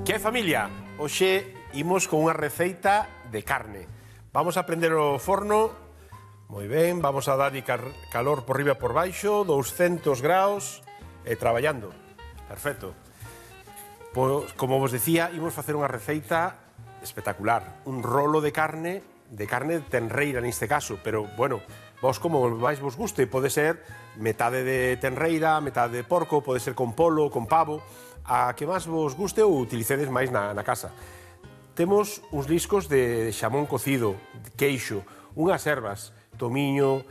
Que familia, hoxe imos con unha receita de carne. Vamos a prender o forno, moi ben, vamos a dar calor por riba e por baixo, 200 graus, e traballando. Perfecto. Pois, como vos decía, imos facer unha receita espectacular. Un rolo de carne tenreira neste caso, pero, bueno, vos como máis vos guste, pode ser metade de tenreira, metade de porco, pode ser con polo, con pavo, a que máis vos guste ou utilicedes máis na casa. Temos uns discos de xamón cocido, queixo, unhas ervas, tomiño,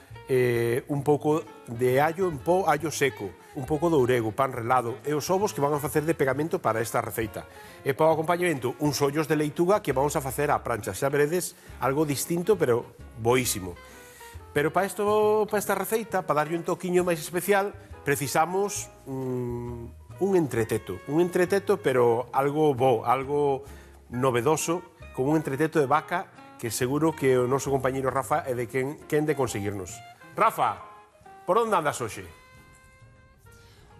un pouco de allo en pó, allo seco, un pouco de orego, pan relado e os ovos que van a facer de pegamento para esta receita. E para o acompañamento, uns ollos de leituga que vamos a facer á prancha. Xa veredes algo distinto, pero boísimo. Pero para esta receita, para darlle un toquiño máis especial, precisamos un entreteto, pero algo bo, algo novedoso, como un entreteto de vaca que seguro que o noso compañeiro Rafa é de quen de conseguirnos. Rafa, por onde andas hoxe?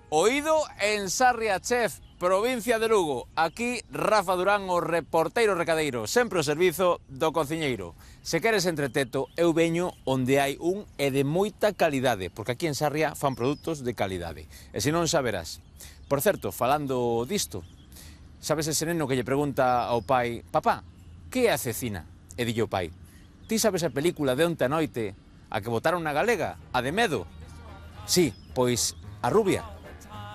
Oído en Sarria Chef, provincia de Lugo. Aquí Rafa Durán, o reporteiro recadeiro, sempre ao servizo do cociñeiro. Se queres entreteto, eu veño onde hai un e de moita calidade, porque aquí en Sarria fan produtos de calidade. E se non xa verás. Por certo, falando disto, sabes ese neno que lle pregunta ao pai: papá, que é a cecina? E dille o pai: ti sabes a película de onte a noite, a que botaron na galega, a de medo? Sí, pois a rubia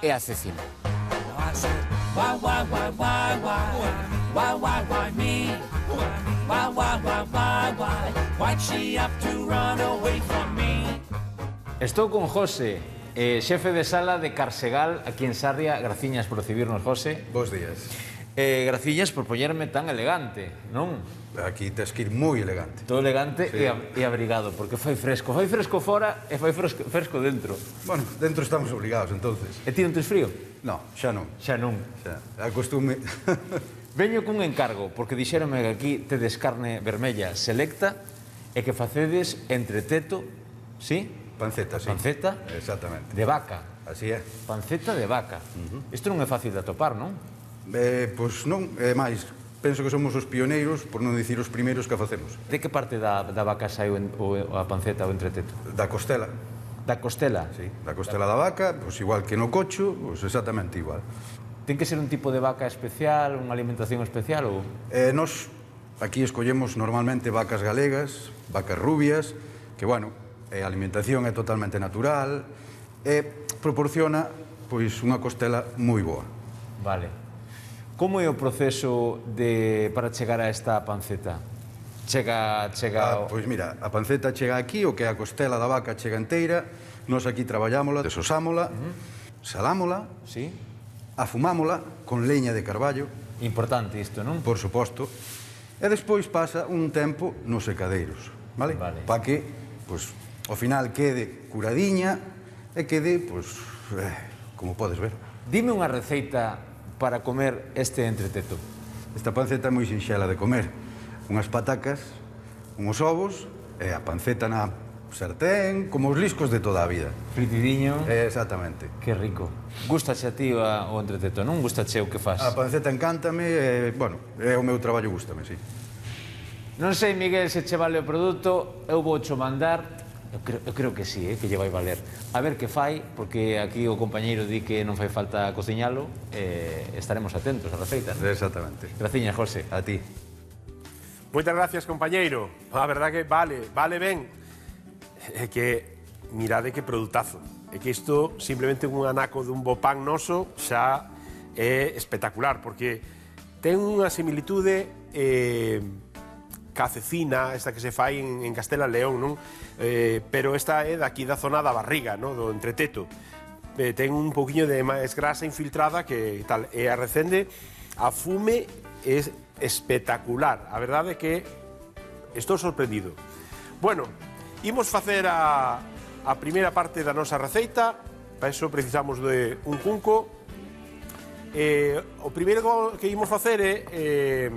é a cecina. Estou con José, xefe de sala de Carsegal, aquí en Sarria. Graciñas por recibirnos, José. Bos días. Graciñas por poñerme tan elegante, non? Aquí tes que ir moi elegante. Todo elegante e abrigado, porque fai fresco. Fai fresco fora e fai fresco dentro. Bueno, dentro estamos obligados, entonces. E ti non tes frío? No, xa non. Xa non. Xa, acostume. Veño cun encargo, porque dixéronme que aquí tedes carne vermella selecta e que facedes entreteto, sí? Panceta, sí. Panceta? Exactamente. De vaca. Así é. Panceta de vaca. Isto non é fácil de atopar, non? Pois non, é máis. Penso que somos os pioneiros, por non dicir os primeiros que a facemos. De que parte da vaca sai a panceta ou entreteto? Da costela. Da costela? Sí, da costela da vaca, pois igual que no cocho, pois exactamente igual. Ten que ser un tipo de vaca especial, unha alimentación especial ou...? Nos aquí escollemos normalmente vacas galegas, vacas rubias, que, bueno, a alimentación é totalmente natural e proporciona, pois, unha costela moi boa. Vale. Como é o proceso para chegar a esta panceta? Pois mira, a panceta chega aquí, o que é a costela da vaca chega enteira, nós aquí traballámola, desosámola, salámola, sí, afumámola con leña de carballo. Importante isto, non? Por suposto. E despois pasa un tempo nos secadeiros, vale? Vale. Para que, pois, ao final quede curadiña e quede, pois, como podes ver. Dime unha receita para comer este entreteto. Esta panceta é moi sinxela de comer. Unhas patacas, uns ovos e a panceta na sartén, como os liscos de toda a vida. Fritidiño. Exactamente. Que rico. Gustache a ti o entreteto, non? Gustache o que faz? A panceta encántame e, bueno, é o meu traballo, gústame, sí. Non sei, Miguel, se che vale o produto, eu vou cho mandar. Eu creo que sí, que lle vai valer. A ver que fai, porque aquí o compañeiro di que non fai falta cociñalo, estaremos atentos á receita. Exactamente. Graciñas, José. A ti. Moitas gracias, compañeiro. A verdad que vale ben. É que, mirade que produtazo. É que isto, simplemente un anaco dun bo pan noso, xa é espectacular, porque ten unha similitude ca cecina, esta que se fai en Castela e León, non? Pero esta é daqui da zona da barriga, non? Do entreteto. Ten un poquinho de máis grasa infiltrada que tal. E a recende, a fume é espectacular. A verdade é que estou sorprendido. Bueno, imos facer a primeira parte da nosa receita. Para iso precisamos de un cunco. O primeiro que imos facer é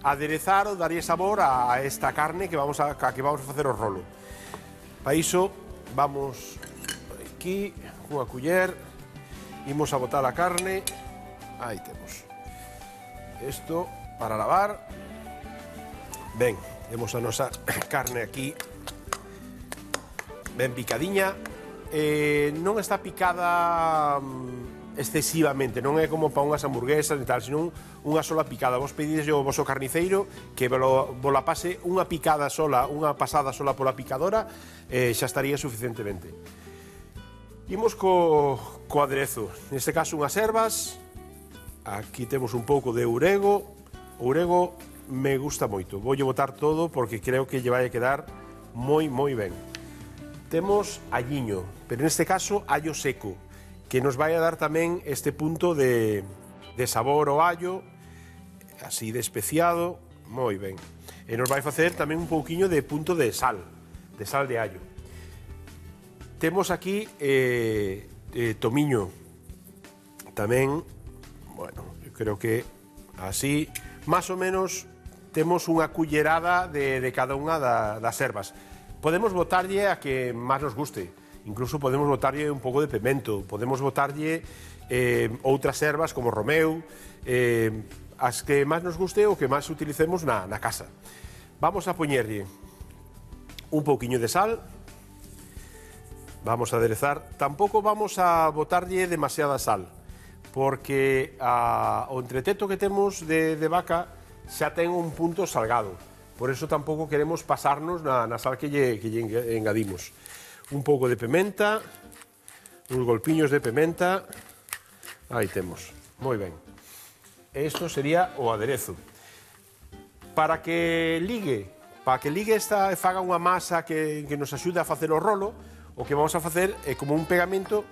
aderezar ou darlle sabor a esta carne que vamos a facer o rolo. Para iso vamos aquí, cunha culler, imos a botar a carne, aí temos. isto para lavar. Ben, temos a nosa carne aquí ben picadiña. Non está picada excesivamente, non é como para unhas hamburguesas e tal, senón unha sola picada. Vos pedís ao voso carniceiro que vola pase unha picada sola, unha pasada sola pola picadora, xa estaría suficientemente. Imos co aderezo, neste caso unhas ervas, aquí temos un pouco de ourego. O ourego me gusta moito, voulle botar todo porque creo que lle vai a quedar moi ben. Temos alliño, pero neste caso allo seco, que nos vai a dar tamén este punto de sabor ao allo, así de especiado, moi ben. E nos vai facer tamén un pouquiño de punto de sal de allo. Temos aquí tomiño, tamén, bueno, eu creo que así, máis ou menos, temos unha cullerada de cada unha das ervas. Podemos botarlle a que máis nos guste. Incluso podemos botarlle un pouco de pimento, podemos botarlle outras ervas como romeu, as que máis nos guste ou que máis utilicemos na casa. Vamos a poñerlle un pouquiño de sal, vamos a aderezar. Tampouco vamos a botarlle demasiada sal, porque o entreteto que temos de vaca xa ten un punto salgado, por eso tampouco queremos pasarnos na sal que lle engadimos. Un pouco de pimenta, uns golpiños de pimenta, aí temos, moi ben. Isto sería o aderezo. Para que ligue esta e faga unha masa que nos axude a facer o rolo, o que vamos a facer é como un pegamento,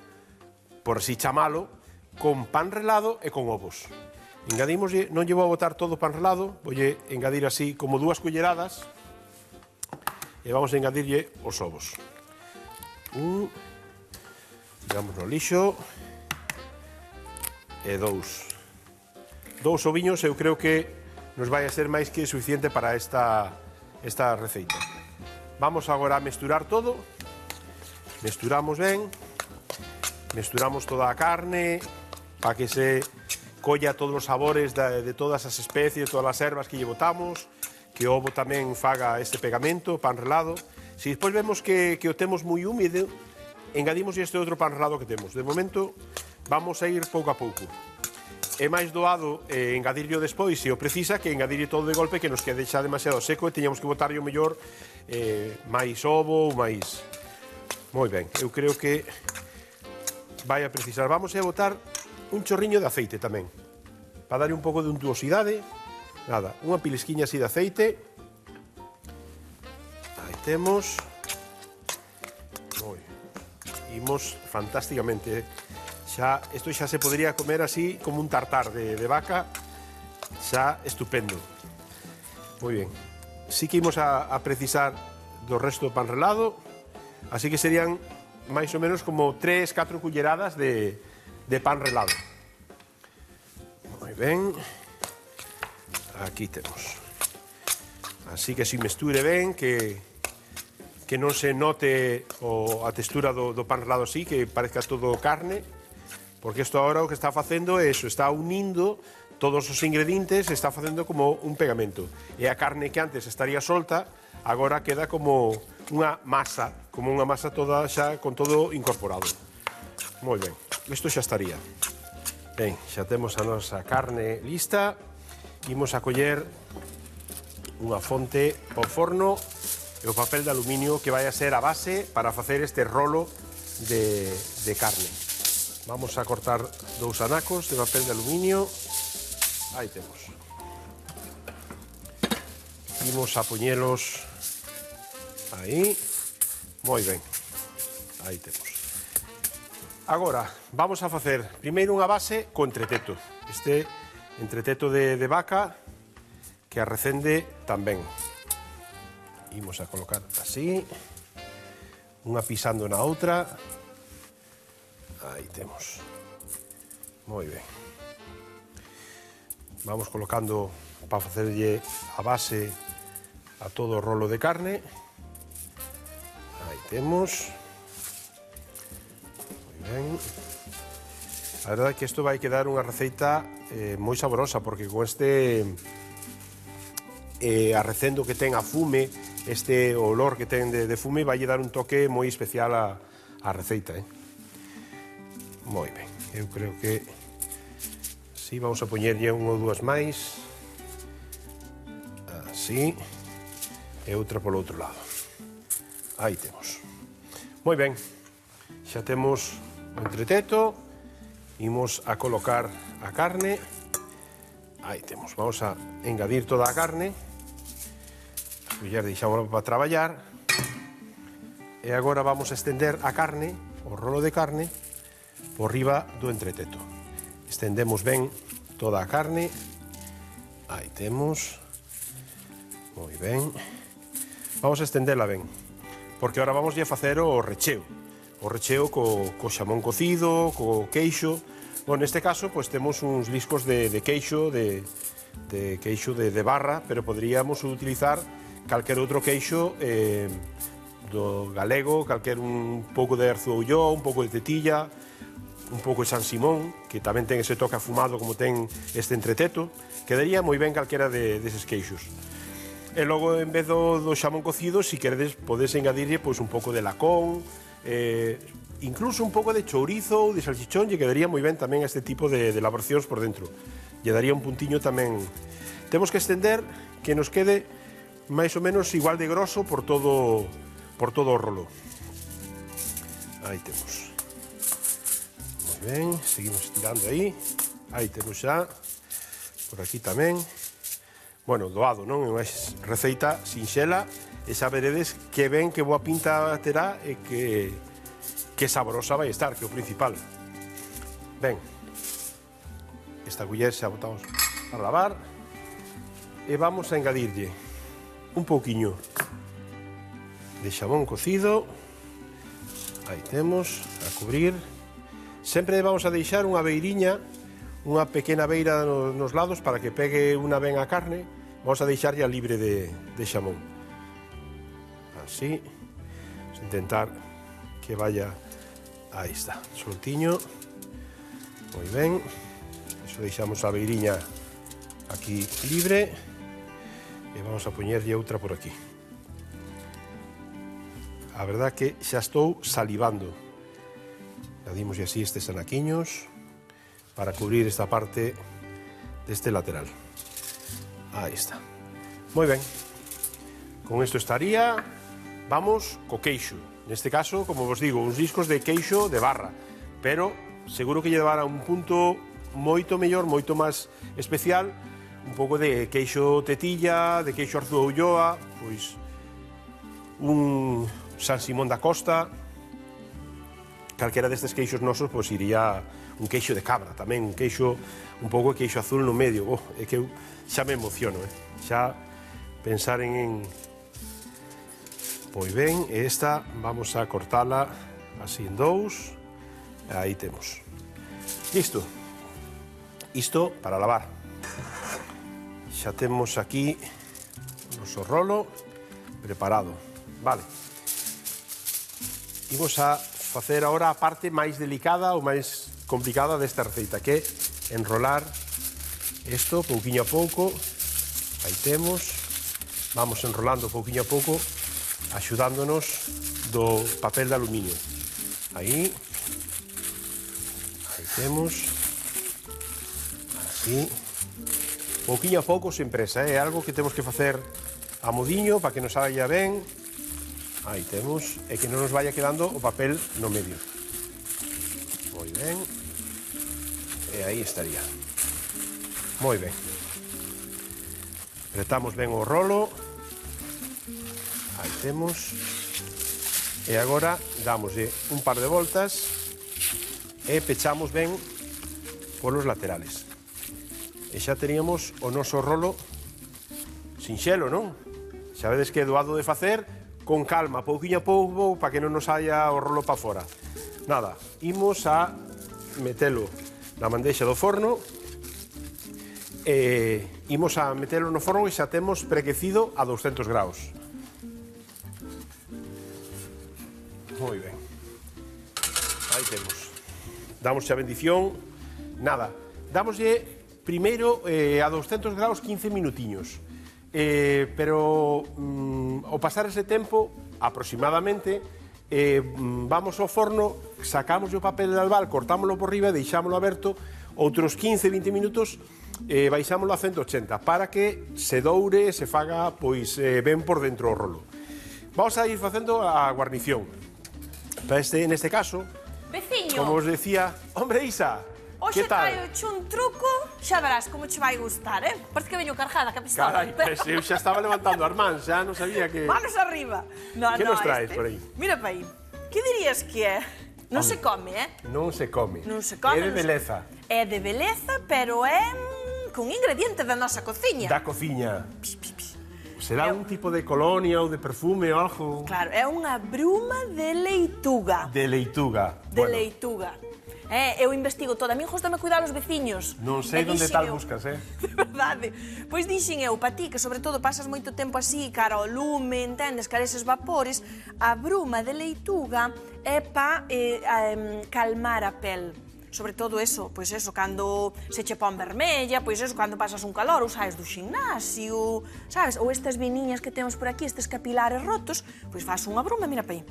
por así chamalo, con pan relado e con ovos. Engadimoslle, non lle vou a botar todo pan relado, voulle engadir así como 2 culleradas e vamos a engadirlle os ovos. Tiramos no lixo e 2 oviños eu creo que nos vai a ser máis que suficiente para esta receita. Vamos agora a mesturar todo, mesturamos ben, mesturamos toda a carne para que se colla todos os sabores de todas as especies, todas as ervas que lle botamos, que o ovo tamén faga este pegamento, pan relado. Se despois vemos que o temos moi húmido, engadimos este outro pan relado que temos. De momento, vamos a ir pouco a pouco. É máis doado engadirlo despois, se o precisa, que engadirlo todo de golpe, que nos quede xa demasiado seco e teñamos que botarlo mellor máis ovo ou máis... Moi ben, eu creo que vai a precisar. Vamos a botar un chorriño de aceite tamén, para darlle un pouco de untuosidade. Nada, unha pilisquiña así de aceite. Aí temos. Imos fantásticamente. Isto xa se podría comer así como un tartar de vaca. Xa estupendo. Moi ben. Sí que imos a precisar do resto do pan relado. Así que serían máis ou menos como 3-4 culleradas de pan relado. Moi ben. Aquí temos. Así que se mesture ben, que non se note a textura do pan relado así, que parezca todo carne, porque isto agora o que está facendo é eso, está unindo todos os ingredientes, está facendo como un pegamento. E a carne que antes estaría solta, agora queda como unha masa toda xa con todo incorporado. Moi ben, isto xa estaría. Ben, xa temos a nosa carne lista. Imos a coller unha fonte ao forno e o papel de aluminio que vai a ser a base para facer este rolo de carne. Vamos a cortar 2 anacos de papel de aluminio. Aí temos. Imos a poñelos aí. Moi ben. Aí temos. Agora, vamos a facer primeiro unha base co entreteto. Este entreteto de vaca que arrecende tamén. Imos a colocar así, unha pisando na outra. Aí temos. Moi ben. Vamos colocando para facerlle a base a todo o rolo de carne. Aí temos. Moi ben. A verdade é que isto vai quedar unha receita moi saborosa, porque con este arrecendo que ten a fume, este olor que ten de fume, vai dar un toque moi especial á receita. Moi ben, eu creo que así vamos a poñerlle unha ou dúas máis, así, e outra polo outro lado. Aí temos. Moi ben, xa temos o entreteto. Imos a colocar a carne. Aí temos, vamos a engadir toda a carne. A culler deixámola para traballar. E agora vamos a estender a carne, o rolo de carne, por riba do entreteto. Estendemos ben toda a carne. Aí temos. Moi ben. Vamos a estendela ben, porque agora vamos a facer o recheo. O recheo co xamón cocido, co queixo. Bueno, neste caso, pois temos uns liscos de queixo, de queixo de barra, pero poderíamos utilizar calquer outro queixo do galego, calquer un pouco de Arzúa, un pouco de tetilla, un pouco de San Simón, que tamén ten ese toque afumado como ten este entreteto. Quedaría moi ben calquera deses queixos. E logo, en vez do xamón cocido, se queredes, podes engadirlle pois un pouco de lacón, incluso un pouco de chourizo ou de salchichón, lle quedaría moi ben tamén este tipo de elaboracións por dentro. Lle daría un puntiño tamén. Temos que estender que nos quede máis ou menos igual de grosso por todo o rolo. Aí temos. Moi ben, seguimos estirando aí. Aí temos xa. Por aquí tamén. Bueno, doado, non? É unha receita sinxela, e xa veredes que ben, que boa pinta terá e que saborosa vai estar, que é o principal. Ben, esta culler xa botamos para lavar e vamos a engadirlle un pouquiño de xamón cocido. Aí temos, a cubrir. Sempre vamos a deixar unha beiriña, unha pequena beira nos lados para que pegue unha ben a carne. Vamos a deixarlle libre de xamón. Así, vamos a intentar que vaya, aí está, soltiño, moi ben, eso deixamos a beiriña aquí libre, e vamos a poñerlle outra por aquí. A verdad que xa estou salivando. Adimoslle así estes anaquiños para cubrir esta parte deste lateral. Aí está. Moi ben, con isto estaría. Vamos co queixo. Neste caso, como vos digo, uns discos de queixo de barra, pero seguro que lle dará un punto moito mellor, moito máis especial, un pouco de queixo tetilla, de queixo Arzúa Ulloa, pois un San Simón da Costa. Calquera destes queixos nosos, pois iría un queixo de cabra tamén, un queixo, un pouco de queixo azul no medio. É que eu xa me emociono, xa pensar en. Pois ben, e esta vamos a cortala así en dous. Aí temos. Listo. Isto para lavar. Xa temos aquí o noso rolo preparado. Vale. Imos a facer agora a parte máis delicada ou máis complicada desta receita, que é enrolar isto pouquiño a pouco. Aí temos. Vamos enrolando pouquiño a pouco, axudándonos do papel de aluminio. Aí temos, así, pouquiño a pouco, sen presa, é algo que temos que facer a modiño para que nos saia ben. Aí temos, e que non nos vaya quedando o papel no medio. Moi ben, e aí estaría. Moi ben. Apretamos ben o rolo. Aí temos. E agora dámoslle un par de voltas e pechamos ben polos laterales. E xa teríamos o noso rolo sinxelo, non? Xa vedes que é doado de facer, con calma, pouquiño a pouco, para que non nos saia o rolo para fora. Nada, imos a metelo na mandeixa do forno e imos a metelo no forno e xa temos prequecido a 200 graus. Moi ben. Aí temos. Damos a bendición Nada, dámoslle primeiro a 200 graus 15 minutiños. Pero ao pasar ese tempo, aproximadamente, vamos ao forno, sacamos o papel de albal, cortámoslo por riba e deixámoslo aberto outros 15-20 minutos, baixámoslo a 180 para que se doure e se faga pois ben por dentro o rolo. Vamos a ir facendo a guarnición. Neste caso, Veciño, como os decía, hombre Isa, hoxe que tal? traio un truco, xa verás como che vai gustar, Parece que veño cargada, que a pistola. Carai, pues eu xa estaba levantando as mans, xa non sabía que... Manos arriba. No, Que nos traes por aí? Mira pa aí. Que dirías que é? Non se come, Non se come. Non se come. É de non se- beleza. É de beleza, pero é con ingredientes da nosa cociña. Da cociña. Pis, pis, pis. Será un tipo de colonia ou de perfume ou algo? Claro, é unha bruma de leituga. De leituga. De leituga. Eu investigo todo. A mí gustame cuidar os veciños. Non sei E onde dixen tal eu, buscas, De verdade. Pois dixen eu, pa ti, que sobre todo pasas moito tempo así, cara ao lume, entendes, cara eses vapores, a bruma de leituga é pa calmar a pel. Sobre todo eso, pois eso, cando se che pon vermella, pois eso, cando pasas un calor, ou saes do ximnasio, sabes? Ou estas veniñas que temos por aquí, estes capilares rotos, pois faz unha bruma, mira pa aí.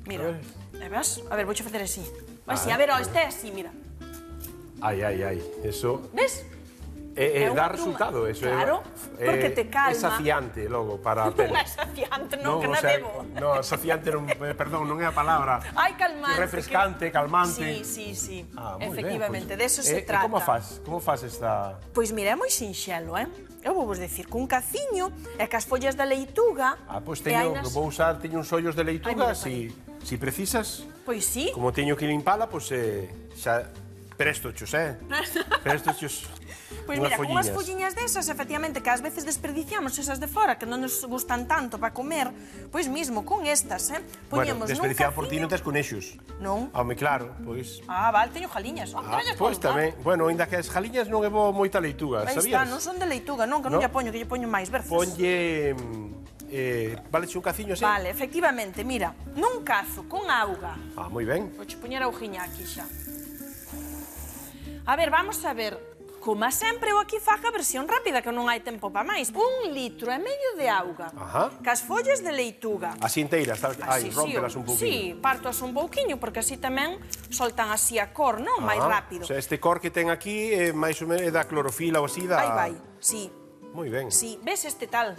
Mira, e ves? A ver, vouche facer así. Vai así, a ver, este é así, mira. Ai, ai, ai. Eso... Ves? É unha dá bruma. resultado, eso. Claro, porque te calma. É saciante, logo, para a pel. Non é saciante, non, que o na sea, bebo. No, saciante non... Perdón, non é a palabra. Ai, calmante. Refrescante, calmante. Sí. Ah, moi efectivamente, ben, de eso se E trata. como faz? Como faz esta... Pois mira, é moi sinxelo, Eu vou vos decir, cun caciño e cas follas da leituga... Ah, pois e hai teño, nas- vou usar, teño uns ollos de leituga, mira, si precisas. Pois sí. Como teño que limpala, pois xa prestochos, Prestochos. Pois mira, con unhas folliñas desas, efectivamente, que ás veces desperdiciamos esas de fora, que non nos gustan tanto para comer, pois mismo con estas, Bueno, poñemos desperdiciar nun por ti non tes conexos. Non. Home, claro, pois... Ah, vale, teño jaliñas. Pois tamén. Bueno, ainda que as jaliñas non é bo moita leituga, Aí sabías? está, non son de leituga, non, que non No. lle poño, que lle poño máis verzas. Ponlle... vale un caciño así? Vale, efectivamente, mira, nun cazo con auga. Ah, moi ben. Vou che poñer a augiña aquí xa. A ver, vamos a ver. Como sempre, eu aquí fago a versión rápida, que non hai tempo para máis. 1,5 litros de auga. Ajá. Cas follas de leituga. Así inteiras, tal... Ai, Así, rómpelas un pouquinho. Sí, partoas un pouquiño, porque así tamén soltan así a cor, non? Máis rápido. O sea, este cor que ten aquí é máis ou menos é da clorofila ou así da... Aí vai, sí. Moi ben. Sí, ves este tal?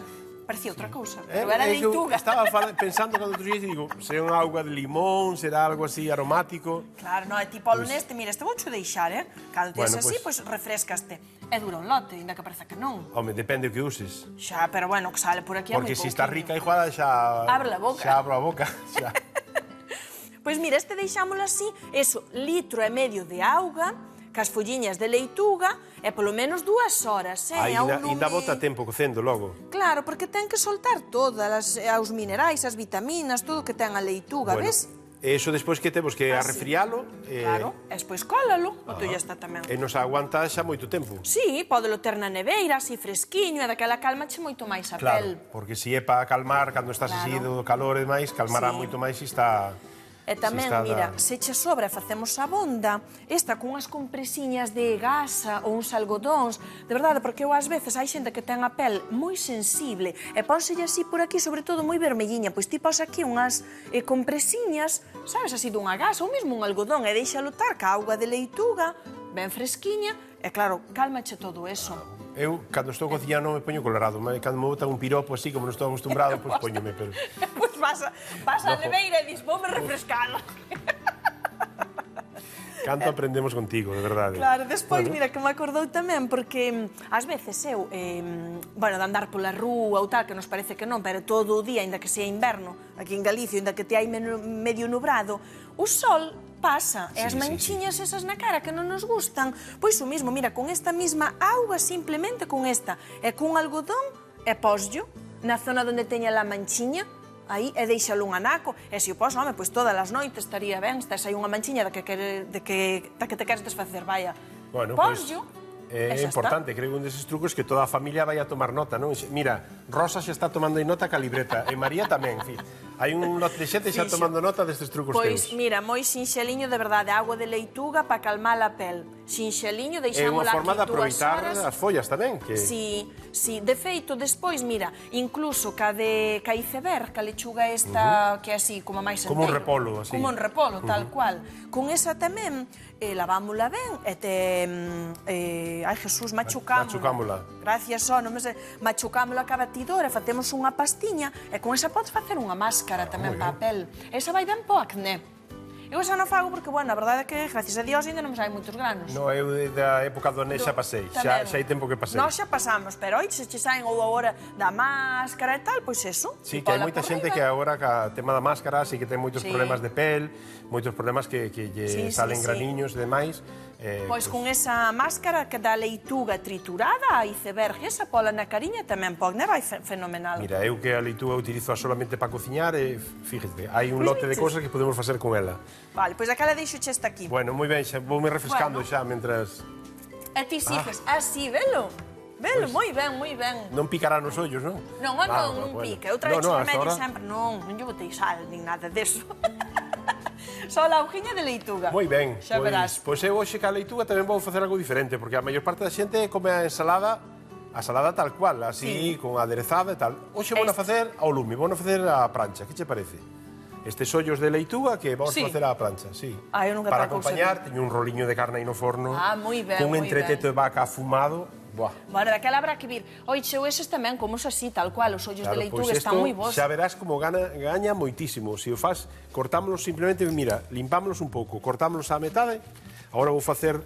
Parecía outra cousa, É pero era que eu leituga. estaba pensando cando tú dices, digo, será unha auga de limón, será algo así aromático. Claro, non, é tipo ao neste, mira, este voucho deixar, Cando tes Bueno, así, pois refrescaste. É duro un lote, ainda que parece que non. Home, depende o que uses. Xa, pero bueno, que sale por aquí é moi Porque pouquiño. se está rica e jugada xa... Abre a boca. Xa abro a boca, xa. Pois mira, este deixámolo así, eso, 1,5 litros de auga, cas folliñas de leituga, e polo menos 2 horas, Ainda bota tempo cocendo logo. Claro, porque ten que soltar todas os minerais, as vitaminas, todo o que ten a leituga, ves? Eso despois que temos que Así. arrefrialo Claro, e despois cólalo, o ya está tamén. e nos aguanta xa moito tempo. Sí, pódelo ter na neveira, así fresquiño, e daquela calmache moito máis a Claro, pel. porque se é para calmar, cando estás así do calor e máis, calmará Sí. moito máis se está... E tamén, mira, se che sobra facemos a bonda, esta con unhas compresiñas de gasa ou uns algodóns, de verdade, porque eu ás veces hai xente que ten a pel moi sensible e pónselle así por aquí, sobre todo moi vermelliña, pois ti pos aquí unhas compresiñas, sabes, así dunha gasa ou mesmo un algodón e deixa lutar ca auga de leituga, ben fresquiña, e claro, cálmache todo eso. Eu, cando estou cociñando, me poño colorado, mas cando me botan un piropo así, como non estou acostumbrado, pois poñome, pero... Pois vas a neveira e dis, voume refrescar. Canto aprendemos contigo, de verdade. Claro, despois, mira, que me acordou tamén, porque ás veces eu, bueno, de andar pola rúa ou tal, que nos parece que non, pero todo o día, ainda que sea inverno, aquí en Galicia, ainda que te hai medio nubrado, o sol pasa, e as manchiñas esas na cara que non nos gustan, pois o mismo, mira, con esta mesma auga, simplemente con esta, e con algodón, e posyo, na zona onde teña a manchiña, aí e deixalo un anaco, e se o pos, home, pois todas as noites estaría ben, se tes aí unha manchiña da que te queres desfacer, vaya. Bueno, Posyo, é importante, creo que un deses trucos que toda a familia vai a tomar nota, non? Mira, Rosa xa está tomando nota ca libreta, e María tamén, en fin. Hai un lote de xente xa tomando nota destes trucos Pois, teus. mira, moi sinxeliño, de verdade, agua de leituga para calmar a pel. xinxeliño, É unha deixámola forma de aquí 2 aproveitar horas. as follas tamén. Sí, de feito, despois, mira, incluso ca iceberg, ca lechuga esta que é así, como máis enteiro. Como un repolo, así. Como un repolo, tal cual. Con esa tamén, lavámola ben, e ai, Jesús, machucámola. Gracias, non me sei. Machucámola ca batidora, facemos unha pastiña, e con esa podes facer unha máscara tamén para a pel. Esa vai ben po acné. Eu xa non fago porque, bueno, a verdade é que, gracias a Dios, ainda non me saen moitos granos. No, eu da época do acné xa pasei, xa hai tempo que pasei. Nós xa pasamos, pero oi, se che saen ou agora da máscara e tal, pois eso. Sí, que hai moita xente que agora, ca tema da máscara, sí que ten moitos problemas de pel, moitos problemas que lle salen graniños e demais. Pois con esa máscara que dá leituga triturada, a iceberg, esa pola na cariña tamén pode, vai fenomenal. Mira, eu que a leituga utilizo solamente para cociñar, fíjate, hai un lote de cousas que podemos facer con ela. Vale, pois aquela deixo esta aquí. Bueno, moi ben, xa voume refrescando xa, mentras... E ti sigues, así, velo? Velo, moi ben, moi ben. Non picará nos ollos, non? Non, non pica, eu traio remedio sempre, non lle botei sal, nin nada deso. Só a hojiña de leituga. Moi ben, xa verás. Pois eu hoxe ca leituga tamén vou facer algo diferente, porque a maior parte da xente come a ensalada tal cual, así, con aderezada e tal. Hoxe vou a facer ao lume, vou a facer a prancha, que che parece? Estes ollos de leituga que vamos a facer á plancha, sí. Eu nunca para acompañar, teño un roliño de carne aí no forno. Moi ben, cun entreteto de vaca afumado. Buah. Bueno, daquela habrá que vir. Oixe, eses tamén, como así, tal cual, os ollos de leituga están moi bons. Xa verás como gaña moitísimo. Se o faz, cortámolos simplemente, mira, limpámolos un pouco, cortámolos á metade. Agora vou facer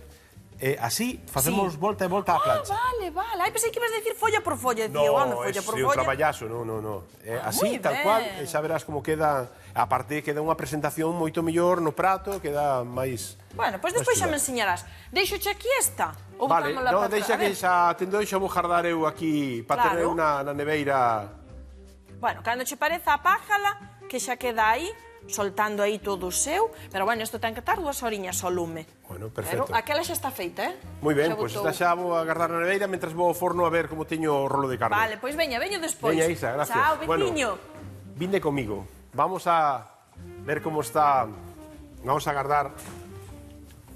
así, facemos volta e volta á plancha. Vale. Ai, pensei que ibas a decir folla por folla. No, é un traballazo, no. Así, tal cual, xa verás como queda. A parte queda unha presentación moito mellor no prato, queda máis... Bueno, pois despois xa me enseñarás. Deixoche aquí esta? Vale, non, deixa que xa tendo xa vou jardar eu aquí para ter na neveira. Bueno, cando che pareza, apájala, que xa queda aí, soltando aí todo o seu, pero bueno, isto ten que estar 2 horiñas ao lume. Bueno, perfecto. Pero aquela xa está feita, Moi ben, pois esta xa vou a guardar na neveira mentras vou ao forno a ver como teño o rolo de carne. Vale, pois veño despois. Veña, Isa, gracias. Chao, veciño. Vinde comigo. Vamos a ver como está. Vamos a guardar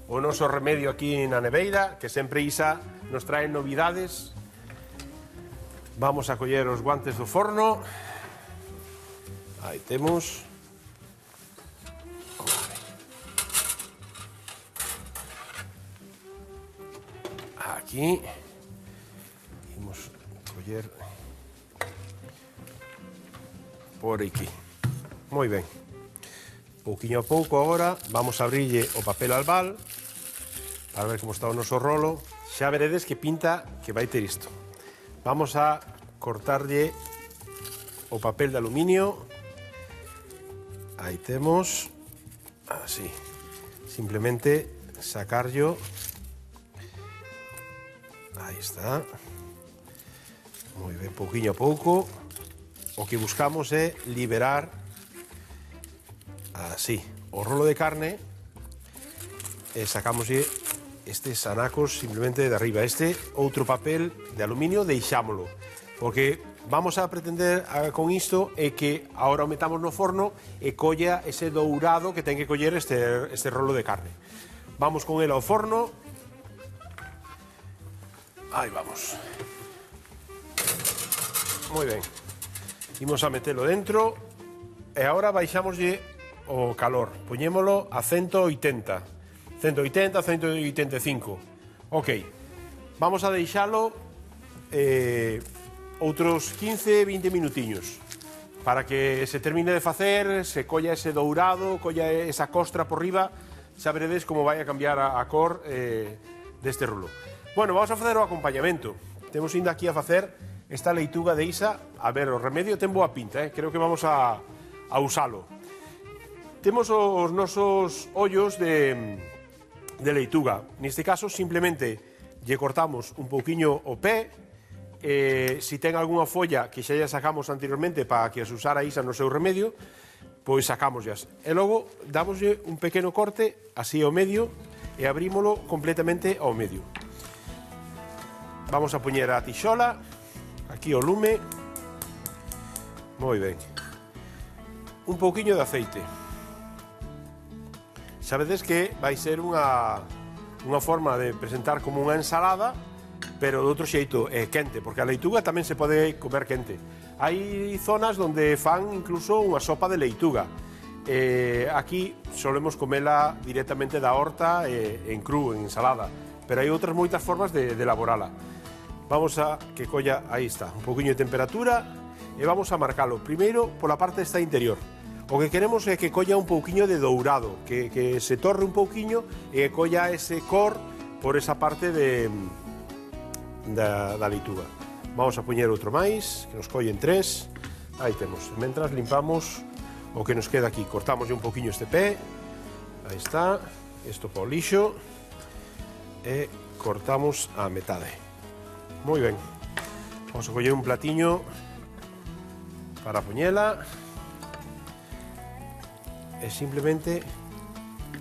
o noso remedio aquí na neveira, que sempre Isa nos trae novidades. Vamos a coller os guantes do forno. Aí temos. Aquí. Vamos a coller por aquí. Moi ben. Pouquiño a pouco agora vamos a abrirlle o papel albal para ver como está o noso rolo. Xa veredes que pinta que vai ter isto. Vamos a cortarlle o papel de aluminio. Aí temos. Así. Simplemente sacarlo. Aí está. Moi ben, pouquiño a pouco. O que buscamos é liberar así o rolo de carne e sacamos estes anacos simplemente de arriba. Este outro papel de aluminio deixámolo, porque vamos a pretender con isto é que agora o metamos no forno e colla ese dourado que ten que coller este rolo de carne. Vamos con ele ao forno. Aí vamos. Moi ben. Imos a metelo dentro e agora baixámoslle o calor. Poñémolo a 180. 180, 185. Ok. Vamos a deixalo outros 15-20 minutiños para que se termine de facer, se colla ese dourado, colla esa costra por riba, xa veredes como vai a cambiar a cor deste rolo. Bueno, vamos a facer o acompañamento. Temos indo aquí a facer esta leituga de Isa. A ver, o remedio ten boa pinta, creo que vamos a usalo. Temos os nosos ollos de leituga. Neste caso, simplemente lle cortamos un pouquiño o pé. Si ten algunha folla que xa sacamos anteriormente para que as usara Isa no seu remedio, pois sacámosllas. E logo damoslle un pequeno corte así ao medio e abrímolo completamente ao medio. Vamos a poñer a tixola aquí ao lume. Moi ben. Un pouquiño de aceite. Sabedes que vai ser unha unha forma de presentar como unha ensalada, pero de outro xeito quente, porque a leituga tamén se pode comer quente. Hai zonas onde fan incluso unha sopa de leituga. Aquí solemos comela directamente da horta en cru, en ensalada, pero hai outras moitas formas de elaborala. Vamos a que colla, aí está, un poquinho de temperatura e vamos a marcalo. Primeiro, pola parte esta interior. O que queremos é que colla un pouquiño de dourado, que se torre un pouquiño e que colla ese cor por esa parte da leituga. Vamos a poñer outro máis, que nos collen 3. Aí temos. Mentras limpamos o que nos queda aquí. Cortamos un pouquiño este pé. Aí está. Isto para o lixo. E cortamos a metade. Moi ben. Vamos a coller un platiño para poñela. E simplemente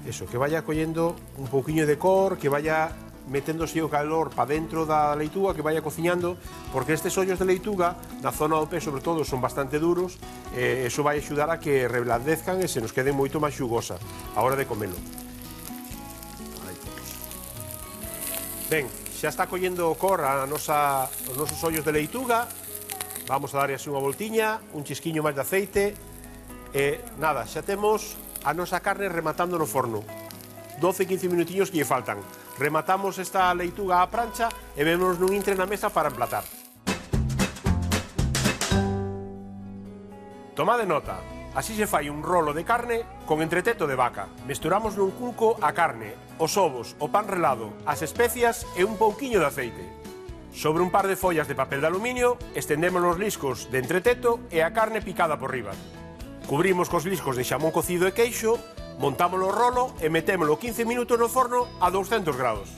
eso, que vaya collendo un pouquiño de cor, que vaya meténdose o calor para dentro da leituga, que vaya cociñando, porque estes ollos de leituga na zona do pé, sobre todo, son bastante duros, e iso vai axudar a que reblandezcan e se nos queden moito máis xugosa a hora de comelo. Aí temos. Ben, xa está collendo o cor os nosos ollos de leituga. Vamos a darle así unha voltiña, un chisquiño máis de aceite. E nada, xa temos a nosa carne rematando no forno. 12-15 minutiños que lle faltan. Rematamos esta leituga á prancha e vemos nun intre na mesa para emplatar. Tomade nota, así se fai un rolo de carne con entreteto de vaca. Mesturamos nun cunco a carne, os ovos, o pan relado, as especias e un pouquiño de aceite. Sobre un par de follas de papel de aluminio, estendemos os liscos de entreteto e a carne picada por riba. Cubrimos cos liscos de xamón cocido e queixo, montámoslo o rolo e metémolo 15 minutos no forno a 200 grados.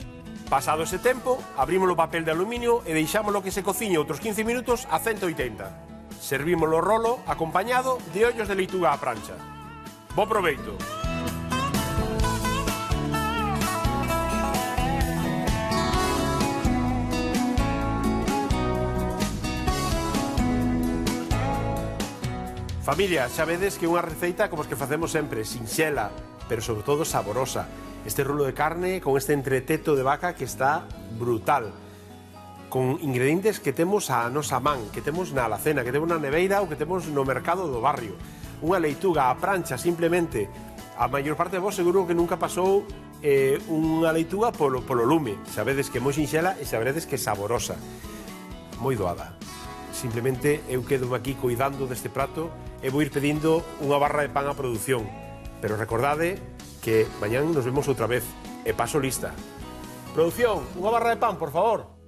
Pasado ese tempo, abrimos o papel de aluminio e deixámoslo que se cociñe outros 15 minutos a 180. Servimos o rolo acompañado de ollos de leituga á prancha. Bo proveito! Familia, xa vedes que é unha receita como as que facemos sempre, sinxela, pero sobre todo saborosa. Este rolo de carne con este entreteto de vaca que está brutal. Con ingredientes que temos a nosa man, que temos na alacena, que temos na neveira ou que temos no mercado do barrio. Unha leituga a prancha, simplemente. A maior parte de vos seguro que nunca pasou unha leituga polo lume. Sabedes que é moi sinxela e sabedes que é saborosa. Moi doada. Simplemente eu quedo aquí cuidando deste prato e vou ir pedindo unha barra de pan a produción. Pero recordade que mañán nos vemos outra vez. E paso lista. Produción, unha barra de pan, por favor.